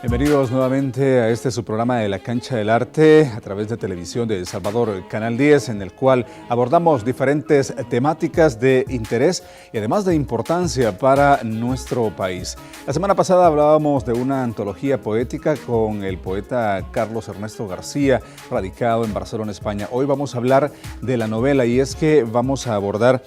Bienvenidos nuevamente a este su programa de La Cancha del Arte a través de Televisión de El Salvador, Canal 10, en el cual abordamos diferentes temáticas de interés y además de importancia para nuestro país. La semana pasada hablábamos de una antología poética con el poeta Carlos Ernesto García, radicado en Barcelona, España. Hoy vamos a hablar de la novela y es que vamos a abordar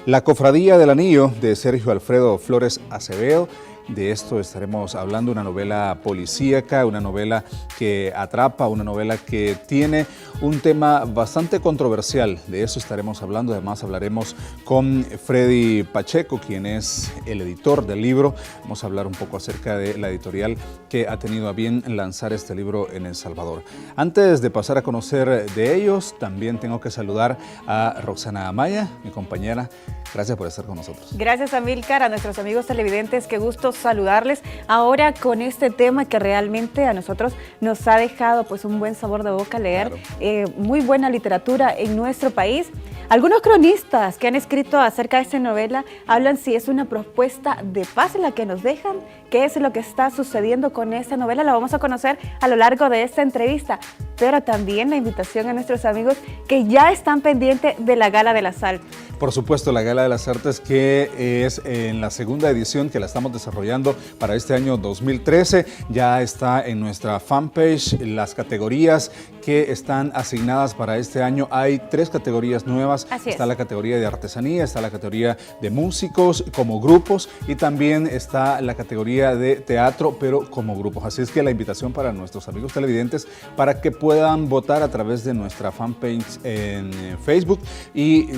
La Cofradía del Anillo de Sergio Alfredo Flores Acevedo. De esto estaremos hablando, una novela policíaca, una novela que atrapa, una novela que tiene un tema bastante controversial. De eso estaremos hablando. Además hablaremos con Freddy Pacheco, quien es el editor del libro. Vamos a hablar un poco acerca de la editorial que ha tenido a bien lanzar este libro en El Salvador. Antes de pasar a conocer de ellos, también tengo que saludar a Roxana Amaya, mi compañera. Gracias por estar con nosotros. Gracias, Amílcar, a nuestros amigos televidentes, qué gusto saludarles ahora con este tema que realmente a nosotros nos ha dejado pues un buen sabor de boca leer, claro. Muy buena literatura en nuestro país. Algunos cronistas que han escrito acerca de esta novela hablan si es una propuesta de paz la que nos dejan, qué es lo que está sucediendo con esta novela, la vamos a conocer a lo largo de esta entrevista, pero también la invitación a nuestros amigos que ya están pendientes de la Gala de las Artes. Por supuesto, la Gala de las Artes, que es en la segunda edición que la estamos desarrollando para este año 2013. Ya está en nuestra fanpage las categorías que están asignadas para este año. Hay 3 categorías nuevas. Está la categoría de artesanía, está la categoría de músicos como grupos y también está la categoría de teatro, pero como grupos. Así es que la invitación para nuestros amigos televidentes para que puedan votar a través de nuestra fanpage en Facebook y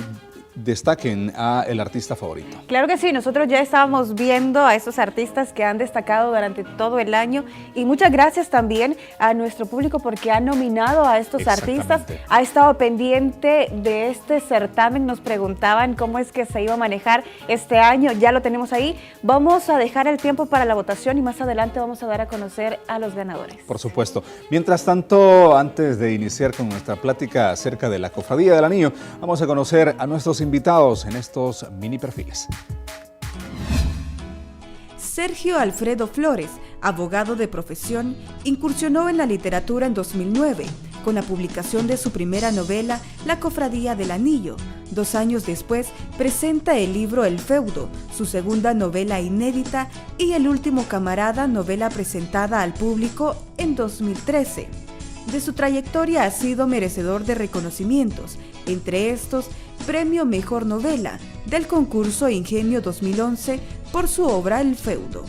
destaquen a el artista favorito. Claro que sí, nosotros ya estábamos viendo a esos artistas que han destacado durante todo el año y muchas gracias también a nuestro público porque ha nominado a estos artistas, ha estado pendiente de este certamen, nos preguntaban cómo es que se iba a manejar este año, ya lo tenemos ahí, vamos a dejar el tiempo para la votación y más adelante vamos a dar a conocer a los ganadores. Por supuesto. Mientras tanto, antes de iniciar con nuestra plática acerca de la Cofradía del Anillo, vamos a conocer a nuestros invitados en estos mini perfiles. Sergio Alfredo Flores, abogado de profesión, incursionó en la literatura en 2009 con la publicación de su primera novela, La Cofradía del Anillo. 2 años después, presenta el libro El Feudo, su segunda novela inédita, y El Último Camarada, novela presentada al público en 2013. De su trayectoria ha sido merecedor de reconocimientos, entre estos, Premio Mejor Novela del concurso Ingenio 2011 por su obra El Feudo.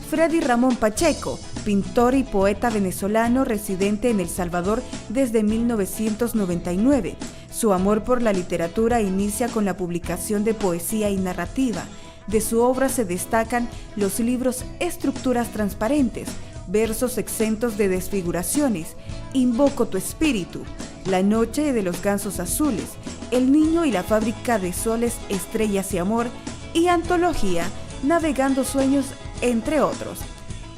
Freddy Ramón Pacheco, pintor y poeta venezolano residente en El Salvador desde 1999. Su amor por la literatura inicia con la publicación de poesía y narrativa. De su obra se destacan los libros Estructuras Transparentes, Versos exentos de desfiguraciones, Invoco tu espíritu, La noche de los gansos azules, El niño y la fábrica de soles, estrellas y amor, y antología Navegando sueños, entre otros.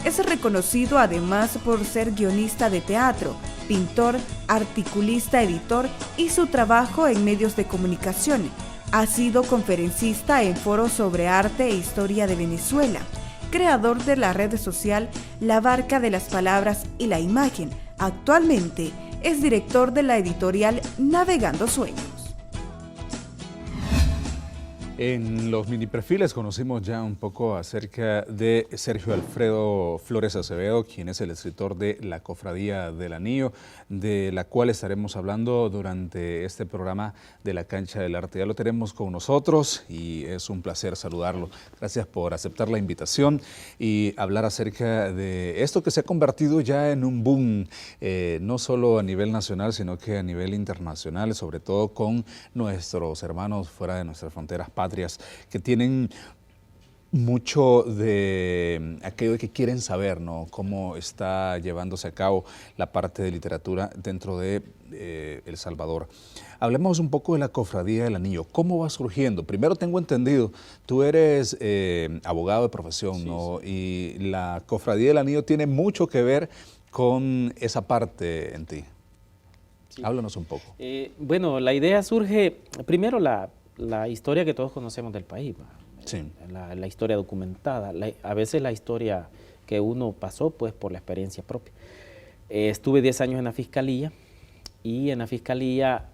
Es reconocido además por ser guionista de teatro, pintor, articulista, editor y su trabajo en medios de comunicación. Ha sido conferencista en foros sobre arte e historia de Venezuela, creador de la red social La Barca de las Palabras y la Imagen. Actualmente es director de la editorial Navegando Sueños. En los mini perfiles conocimos ya un poco acerca de Sergio Alfredo Flores Acevedo, quien es el escritor de La Cofradía del Anillo, de la cual estaremos hablando durante este programa de La Cancha del Arte. Ya lo tenemos con nosotros y es un placer saludarlo. Gracias por aceptar la invitación y hablar acerca de esto que se ha convertido ya en un boom, no solo a nivel nacional, sino que a nivel internacional, sobre todo con nuestros hermanos fuera de nuestras fronteras patrias, que tienen mucho de aquello de que quieren saber, ¿no? Cómo está llevándose a cabo la parte de literatura dentro de El Salvador. Hablemos un poco de la Cofradía del Anillo. ¿Cómo va surgiendo? Primero tengo entendido, tú eres abogado de profesión, sí, ¿no? Sí. Y la Cofradía del Anillo tiene mucho que ver con esa parte en ti. Sí. Háblanos un poco. Bueno, la idea surge, primero la historia que todos conocemos del país, sí, la historia documentada. A veces la historia que uno pasó pues por la experiencia propia. Estuve 10 años en la Fiscalía y en la Fiscalía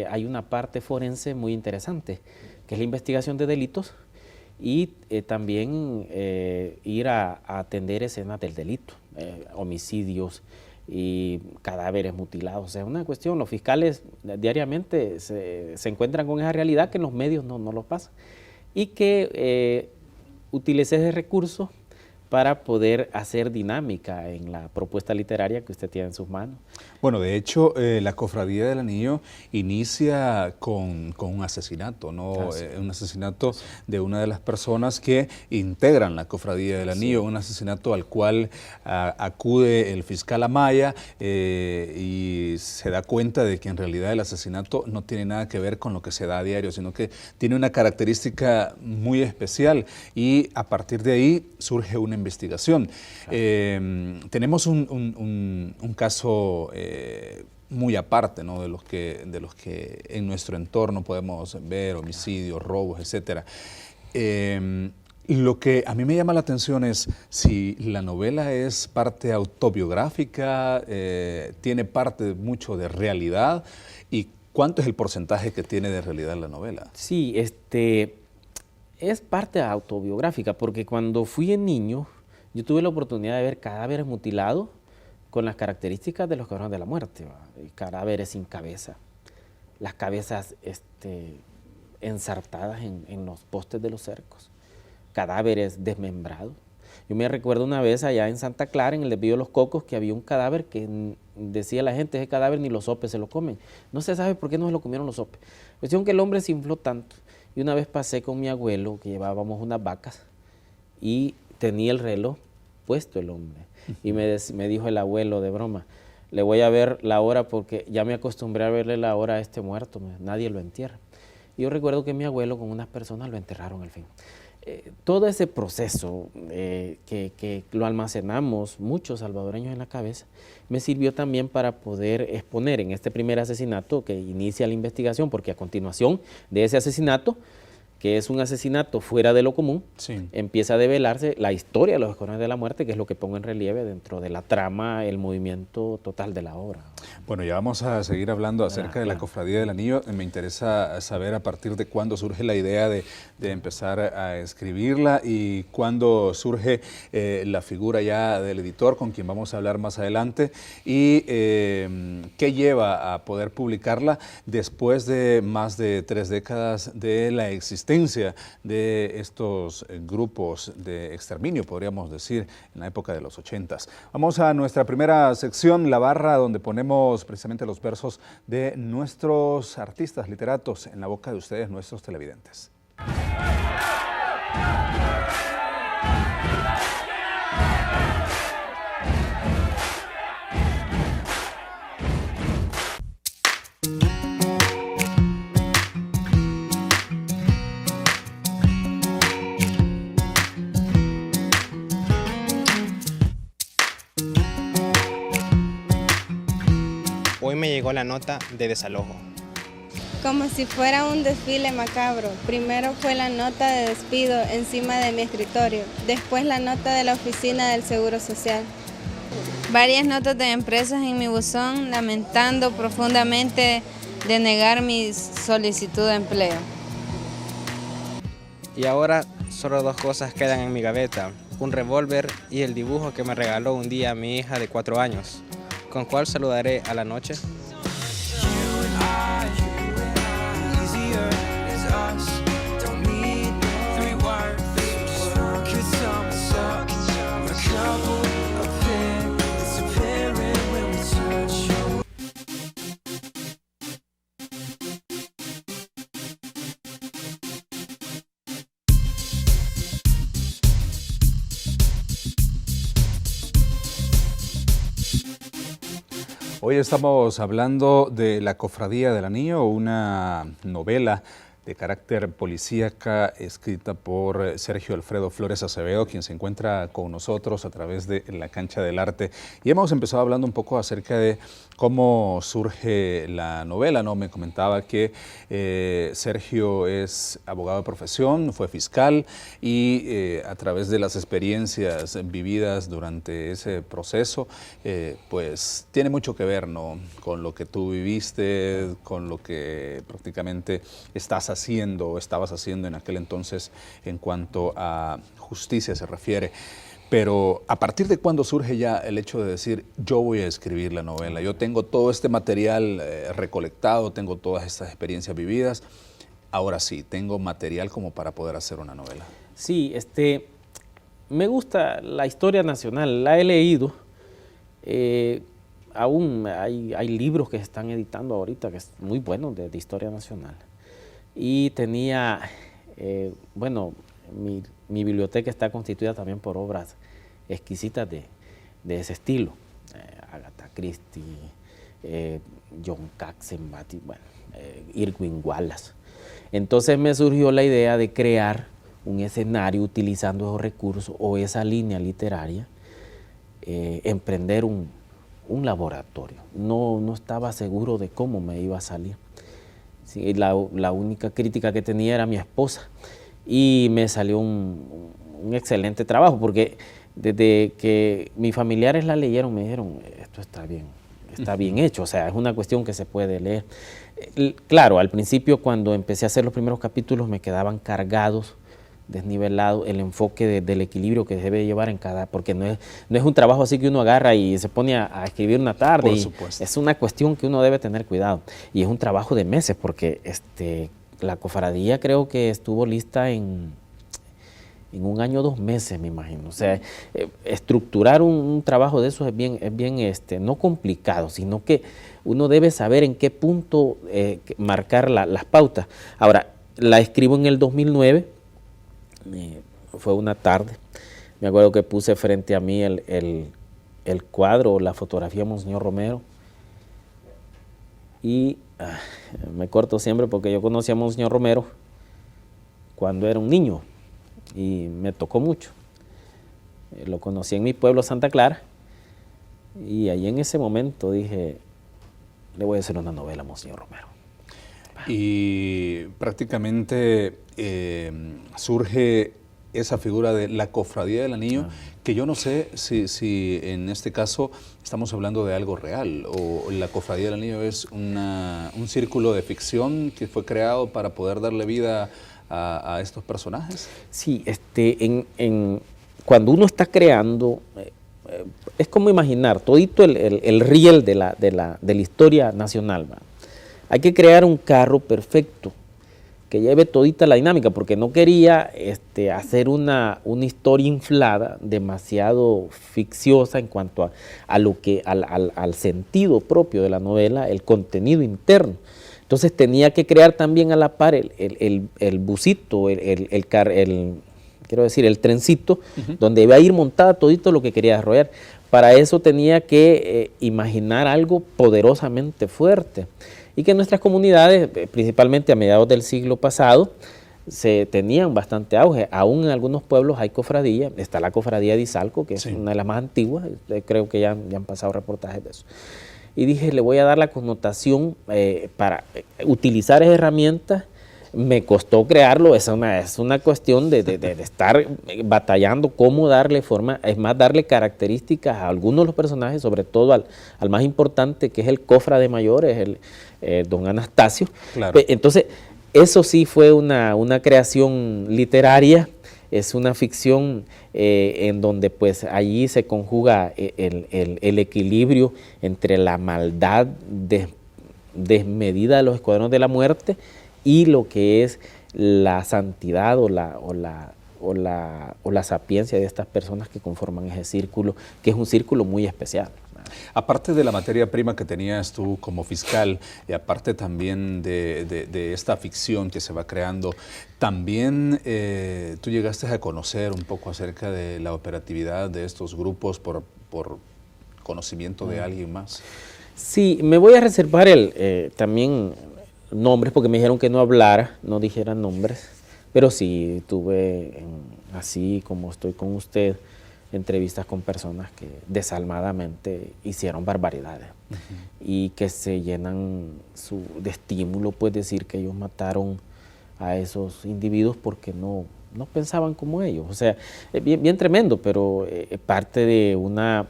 hay una parte forense muy interesante, que es la investigación de delitos y también ir a atender escenas del delito, homicidios y cadáveres mutilados. O sea, una cuestión, los fiscales diariamente se encuentran con esa realidad que en los medios no los pasan y que utilicé ese recurso para poder hacer dinámica en la propuesta literaria que usted tiene en sus manos. Bueno, de hecho, la Cofradía del Anillo inicia con un asesinato, ¿no? Un asesinato de una de las personas que integran la Cofradía del Anillo, un asesinato al cual acude el fiscal Amaya y se da cuenta de que en realidad el asesinato no tiene nada que ver con lo que se da a diario, sino que tiene una característica muy especial y a partir de ahí surge una investigación. Tenemos un caso muy aparte, ¿no? de los que en nuestro entorno podemos ver, homicidios, robos, etcétera. Lo que a mí me llama la atención es si la novela es parte autobiográfica, tiene parte mucho de realidad, y cuánto es el porcentaje que tiene de realidad la novela. Sí, es parte autobiográfica, porque cuando fui niño, yo tuve la oportunidad de ver cadáveres mutilados con las características de los cabrones de la muerte, cadáveres sin cabeza, las cabezas ensartadas en los postes de los cercos, cadáveres desmembrados. Yo me recuerdo una vez allá en Santa Clara, en el desvío de los Cocos, que había un cadáver que decía la gente, ese cadáver ni los sopes se lo comen. No se sabe por qué no se lo comieron los sopes. Cuestión que el hombre se infló tanto. Y una vez pasé con mi abuelo, que llevábamos unas vacas, y tenía el reloj puesto el hombre. Y me dijo el abuelo de broma, le voy a ver la hora porque ya me acostumbré a verle la hora a este muerto, nadie lo entierra. Y yo recuerdo que mi abuelo con unas personas lo enterraron al fin. Todo ese proceso que lo almacenamos muchos salvadoreños en la cabeza, me sirvió también para poder exponer en este primer asesinato que inicia la investigación, porque a continuación de ese asesinato, que es un asesinato fuera de lo común, sí, empieza a develarse la historia de los escuadrones de la muerte, que es lo que pongo en relieve dentro de la trama, el movimiento total de la obra. Bueno, ya vamos a seguir hablando acerca de la Cofradía del Anillo. Me interesa saber a partir de cuándo surge la idea de empezar a escribirla y cuándo surge la figura ya del editor, con quien vamos a hablar más adelante, y qué lleva a poder publicarla después de más de 3 décadas de la existencia de estos grupos de exterminio, podríamos decir, en la época de los 80s. Vamos a nuestra primera sección, La Barra, donde ponemos precisamente los versos de nuestros artistas, literatos, en la boca de ustedes, nuestros televidentes. Hoy me llegó la nota de desalojo. Como si fuera un desfile macabro. Primero fue la nota de despido encima de mi escritorio, después la nota de la oficina del Seguro Social. Varias notas de empresas en mi buzón lamentando profundamente denegar mi solicitud de empleo. Y ahora solo 2 cosas quedan en mi gaveta, un revólver y el dibujo que me regaló un día mi hija de 4 años. ¿Con cuál saludaré a la noche? Hoy estamos hablando de La Cofradía del Anillo, una novela de carácter policíaca, escrita por Sergio Alfredo Flores Acevedo, quien se encuentra con nosotros a través de La Cancha del Arte. Y hemos empezado hablando un poco acerca de cómo surge la novela, ¿no? Me comentaba que Sergio es abogado de profesión, fue fiscal y a través de las experiencias vividas durante ese proceso, pues tiene mucho que ver, ¿no?, con lo que tú viviste, con lo que prácticamente estás haciendo o estabas haciendo en aquel entonces en cuanto a justicia se refiere. Pero ¿a partir de cuándo surge ya el hecho de decir, yo voy a escribir la novela? Yo tengo todo este material recolectado, tengo todas estas experiencias vividas, ahora sí, tengo material como para poder hacer una novela. Sí, me gusta la historia nacional, la he leído. Aún hay libros que se están editando ahorita que es muy buenos de historia nacional. Y tenía, bueno, mi biblioteca está constituida también por obras exquisitas de ese estilo. Agatha Christie, John Katzenbach, bueno, Irving Wallace. Entonces me surgió la idea de crear un escenario utilizando esos recursos o esa línea literaria, emprender un laboratorio. No estaba seguro de cómo me iba a salir. Sí, la única crítica que tenía era mi esposa y me salió un excelente trabajo porque desde que mis familiares la leyeron me dijeron, esto está bien hecho, o sea, es una cuestión que se puede leer. Claro, al principio cuando empecé a hacer los primeros capítulos me quedaban cargados, desnivelado el enfoque del equilibrio que debe llevar en cada, porque no es un trabajo así que uno agarra y se pone a escribir una tarde. Por supuesto. Es una cuestión que uno debe tener cuidado y es un trabajo de meses porque la cofradía creo que estuvo lista en 1 año, 2 meses, me imagino. O sea, estructurar un trabajo de eso es bien no complicado, sino que uno debe saber en qué punto marcar las pautas. Ahora, la escribo en el 2009. Fue una tarde, me acuerdo que puse frente a mí el cuadro, la fotografía de Monseñor Romero y me corto siempre porque yo conocí a Monseñor Romero cuando era un niño y me tocó mucho. Lo conocí en mi pueblo, Santa Clara, y ahí en ese momento dije, le voy a hacer una novela a Monseñor Romero. Y prácticamente surge esa figura de la Cofradía del Anillo, que yo no sé si en este caso estamos hablando de algo real o la Cofradía del Anillo es un círculo de ficción que fue creado para poder darle vida a estos personajes. Sí, cuando uno está creando, es como imaginar todito el riel de la historia nacional, ¿va? Hay que crear un carro perfecto que lleve todita la dinámica, porque no quería hacer una historia inflada, demasiado ficciosa en cuanto al sentido propio de la novela, el contenido interno. Entonces tenía que crear también a la par el busito, quiero decir, el trencito, donde iba a ir montada todito lo que quería desarrollar. Para eso tenía que imaginar algo poderosamente fuerte. Y que nuestras comunidades, principalmente a mediados del siglo pasado, tenían bastante auge. Aún en algunos pueblos hay cofradías, está la cofradía de Izalco, que es una de las más antiguas, creo que ya han pasado reportajes de eso. Y dije, le voy a dar la connotación para utilizar esas herramientas. Me costó crearlo, es una cuestión de estar batallando cómo darle forma, es más, darle características a algunos de los personajes, sobre todo al más importante, que es el cofrade de mayores, don Anastasio. Claro. Entonces, eso sí fue una creación literaria, es una ficción en donde pues allí se conjuga el equilibrio entre la maldad desmedida de los escuadrones de la muerte y lo que es la santidad o la sapiencia de estas personas que conforman ese círculo, que es un círculo muy especial. Aparte de la materia prima que tenías tú como fiscal y aparte también de esta ficción que se va creando, también tú llegaste a conocer un poco acerca de la operatividad de estos grupos por conocimiento de alguien más. Sí, me voy a reservar también nombres porque me dijeron que no hablara, no dijera nombres, pero sí tuve, así como estoy con usted, entrevistas con personas que desalmadamente hicieron barbaridades y que se llenan de estímulo, pues decir que ellos mataron a esos individuos porque no pensaban como ellos. O sea, bien tremendo, pero parte de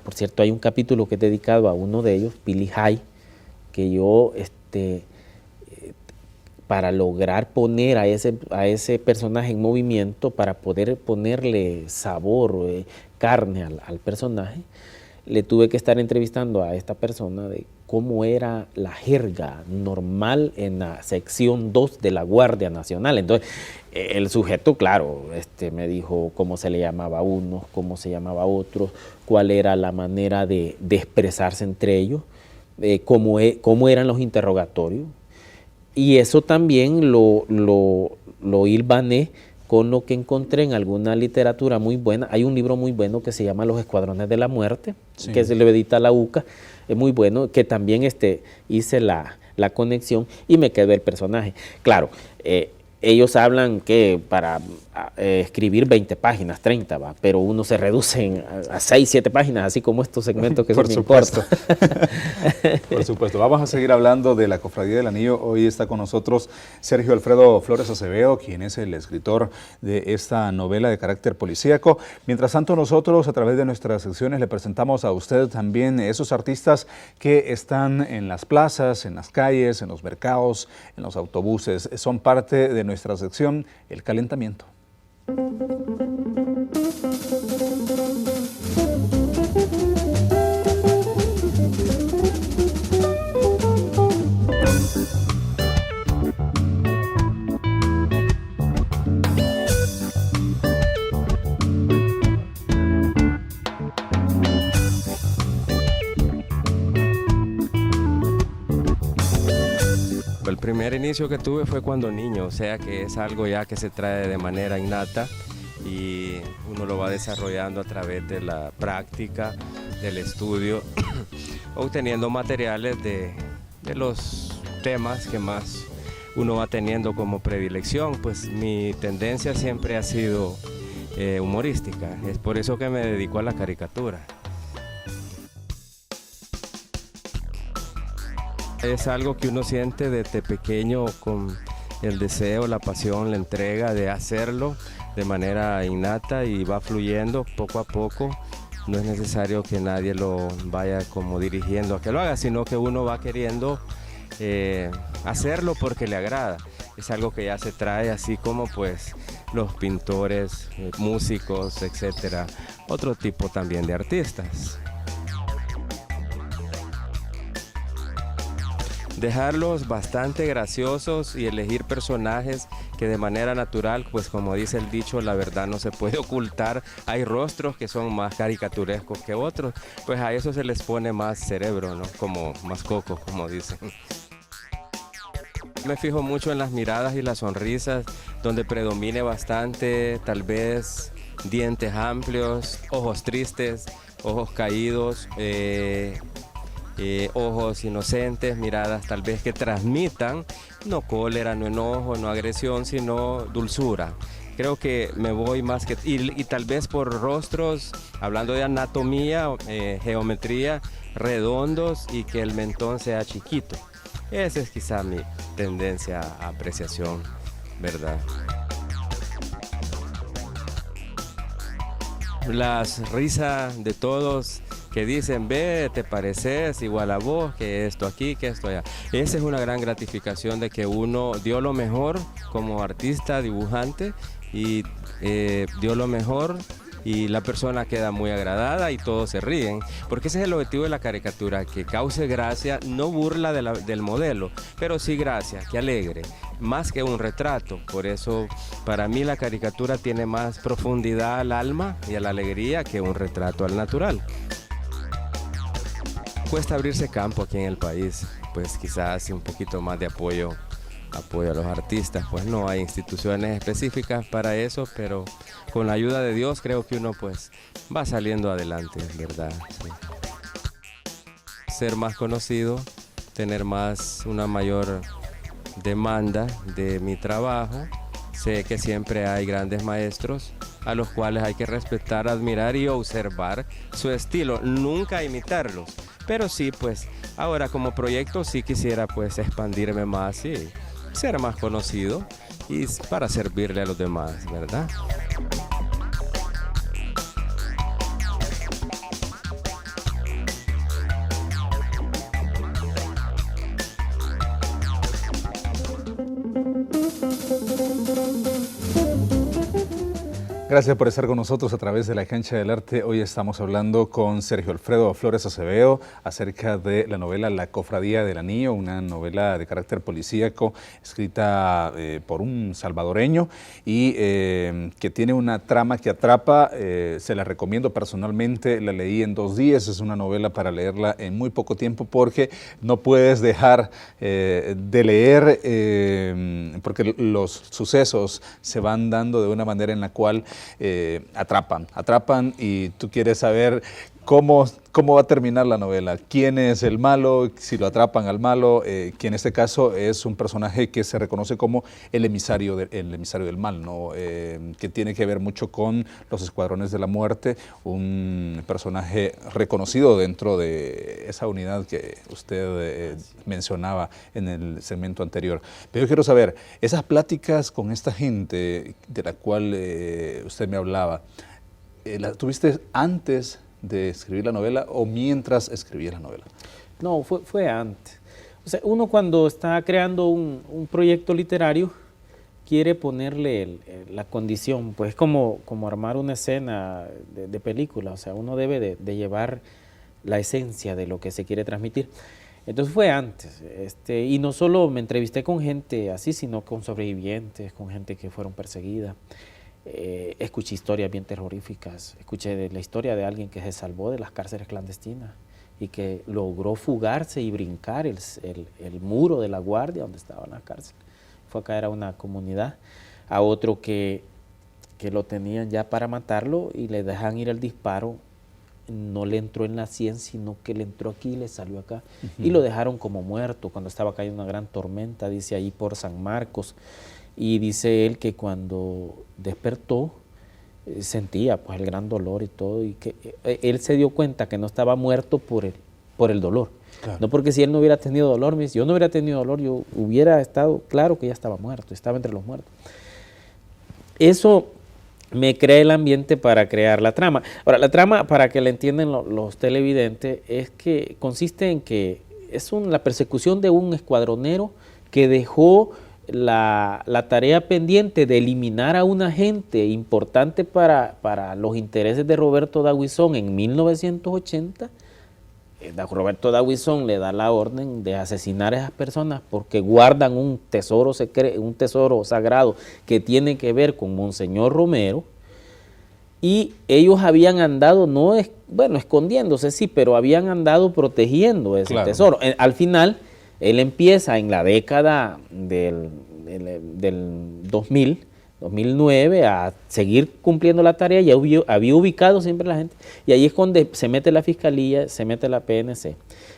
por cierto, hay un capítulo que es dedicado a uno de ellos, Billy Hay, que yo, para lograr poner a ese personaje en movimiento, para poder ponerle sabor, carne al personaje, le tuve que estar entrevistando a esta persona de cómo era la jerga normal en la sección 2 de la Guardia Nacional. Entonces, el sujeto, claro, me dijo cómo se le llamaba a unos, cómo se llamaba a otros, cuál era la manera de expresarse entre ellos, cómo eran los interrogatorios. Y eso también lo hilvané con lo que encontré en alguna literatura muy buena. Hay un libro muy bueno que se llama Los Escuadrones de la Muerte, sí, que se le edita la UCA, es muy bueno, que también hice la conexión y me quedó el personaje. Claro, ellos hablan que para escribir 20 páginas, 30, va, pero uno se reduce a 6, 7 páginas, así como estos segmentos que son bien cortos. Por supuesto. Vamos a seguir hablando de la Cofradía del Anillo. Hoy está con nosotros Sergio Alfredo Flores Acevedo, quien es el escritor de esta novela de carácter policíaco. Mientras tanto, nosotros a través de nuestras secciones le presentamos a usted también esos artistas que están en las plazas, en las calles, en los mercados, en los autobuses. Son parte de nuestra sección El Calentamiento. El primer inicio que tuve fue cuando niño, o sea que es algo ya que se trae de manera innata y uno lo va desarrollando a través de la práctica, del estudio, obteniendo materiales de los temas que más uno va teniendo como predilección. Pues mi tendencia siempre ha sido humorística, es por eso que me dedico a la caricatura. Es algo que uno siente desde pequeño con el deseo, la pasión, la entrega de hacerlo de manera innata y va fluyendo poco a poco. No es necesario que nadie lo vaya como dirigiendo a que lo haga, sino que uno va queriendo hacerlo porque le agrada. Es algo que ya se trae, así como pues los pintores, músicos, etcétera, otro tipo también de artistas. Dejarlos bastante graciosos y elegir personajes que de manera natural, pues como dice el dicho, la verdad no se puede ocultar. Hay rostros que son más caricaturescos que otros, pues a eso se les pone más cerebro, ¿no? Como más coco, como dicen. Me fijo mucho en las miradas y las sonrisas, donde predomine bastante, tal vez, dientes amplios, ojos tristes, ojos caídos, ojos inocentes, miradas tal vez que transmitan no cólera, no enojo, no agresión, sino dulzura. Creo que me voy más que... Y tal vez por rostros, hablando de anatomía, geometría, redondos y que el mentón sea chiquito. Esa es quizá mi tendencia a apreciación, ¿verdad? Las risas de todos que dicen, ve, te pareces igual a vos, que esto aquí, que esto allá. Esa es una gran gratificación de que uno dio lo mejor como artista, dibujante, y dio lo mejor y la persona queda muy agradada y todos se ríen, porque ese es el objetivo de la caricatura, que cause gracia, no burla del modelo, pero sí gracia, que alegre, más que un retrato. Por eso para mí la caricatura tiene más profundidad al alma y a la alegría que un retrato al natural. Cuesta abrirse campo aquí en el país, pues quizás un poquito más de apoyo a los artistas, pues no hay instituciones específicas para eso, pero con la ayuda de Dios creo que uno pues va saliendo adelante, ¿verdad? Sí. Ser más conocido, tener una mayor demanda de mi trabajo. Sé que siempre hay grandes maestros a los cuales hay que respetar, admirar y observar su estilo, nunca imitarlos. Pero sí, pues ahora como proyecto sí quisiera pues expandirme más y ser más conocido y para servirle a los demás, ¿verdad? Gracias por estar con nosotros a través de la Cancha del Arte. Hoy estamos hablando con Sergio Alfredo Flores Acevedo acerca de la novela La Cofradía del Anillo, una novela de carácter policíaco escrita por un salvadoreño y que tiene una trama que atrapa. Se la recomiendo personalmente, la leí en 2 días. Es una novela para leerla en muy poco tiempo porque no puedes dejar de leer porque los sucesos se van dando de una manera en la cual atrapan y tú quieres saber cómo va a terminar la novela, quién es el malo, si lo atrapan al malo, que en este caso es un personaje que se reconoce como el emisario del mal, ¿no? Que tiene que ver mucho con los Escuadrones de la Muerte, un personaje reconocido dentro de esa unidad que usted mencionaba en el segmento anterior. Pero yo quiero saber, esas pláticas con esta gente de la cual usted me hablaba, ¿las tuviste antes de escribir la novela o mientras escribía la novela? No, fue antes. O sea, uno cuando está creando un proyecto literario quiere ponerle la condición, pues es como armar una escena de película, o sea, uno debe de llevar la esencia de lo que se quiere transmitir. Entonces fue antes, y no solo me entrevisté con gente así, sino con sobrevivientes, con gente que fueron perseguidas. Escuché historias bien terroríficas, escuché de la historia de alguien que se salvó de las cárceles clandestinas y que logró fugarse y brincar el muro de la guardia donde estaban las cárceles. Fue a caer a una comunidad, a otro que lo tenían ya para matarlo y le dejan ir el disparo, no le entró en la sien, sino que le entró aquí y le salió acá. Y lo dejaron como muerto cuando estaba cayendo una gran tormenta, dice ahí por San Marcos. Y dice él que cuando despertó sentía pues el gran dolor y todo, y que él se dio cuenta que no estaba muerto por el dolor. Claro. No porque si él no hubiera tenido dolor, me dice, yo no hubiera tenido dolor, yo hubiera estado claro que ya estaba muerto, estaba entre los muertos. Eso me crea el ambiente para crear la trama. Ahora, la trama, para que la entiendan los televidentes, es que consiste en que es la persecución de un escuadronero que dejó la tarea pendiente de eliminar a un agente importante para los intereses de Roberto D'Aubuisson en 1980. Roberto D'Aubuisson le da la orden de asesinar a esas personas porque guardan un tesoro sagrado que tiene que ver con Monseñor Romero, y ellos habían andado, escondiéndose sí, pero habían andado protegiendo ese tesoro. Al final, él empieza en la década del 2009 a seguir cumpliendo la tarea, ya había ubicado siempre la gente, y ahí es donde se mete la Fiscalía, se mete la PNC,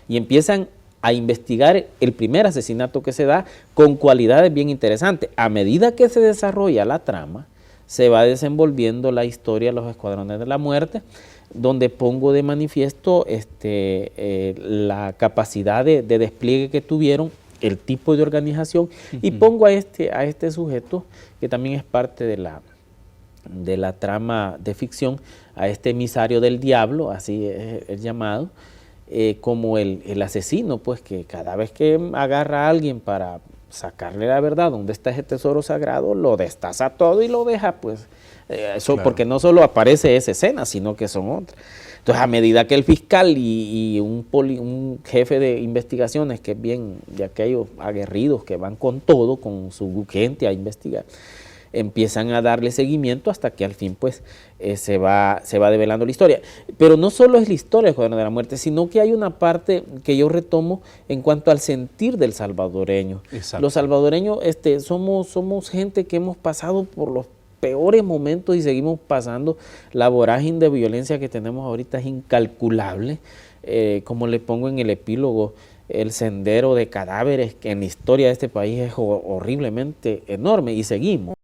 y empiezan a investigar el primer asesinato que se da con cualidades bien interesantes. A medida que se desarrolla la trama, se va desenvolviendo la historia de los Escuadrones de la Muerte, donde pongo de manifiesto la capacidad de despliegue que tuvieron, el tipo de organización, y pongo a este sujeto, que también es parte de la trama de ficción, a este emisario del diablo, así es el llamado, como el asesino, pues que cada vez que agarra a alguien para sacarle la verdad, dónde está ese tesoro sagrado, lo destaza todo y lo deja, pues, porque no solo aparece esa escena, sino que son otras. Entonces, a medida que el fiscal y un jefe de investigaciones, que es bien de aquellos aguerridos que van con todo, con su gente a investigar, empiezan a darle seguimiento hasta que al fin pues se va develando la historia. Pero no solo es la historia del Escuadrón de la Muerte, sino que hay una parte que yo retomo en cuanto al sentir del salvadoreño. Exacto. Los salvadoreños somos gente que hemos pasado por los peores momentos y seguimos pasando. La vorágine de violencia que tenemos ahorita es incalculable. Como le pongo en el epílogo, el sendero de cadáveres que en la historia de este país es horriblemente enorme y seguimos.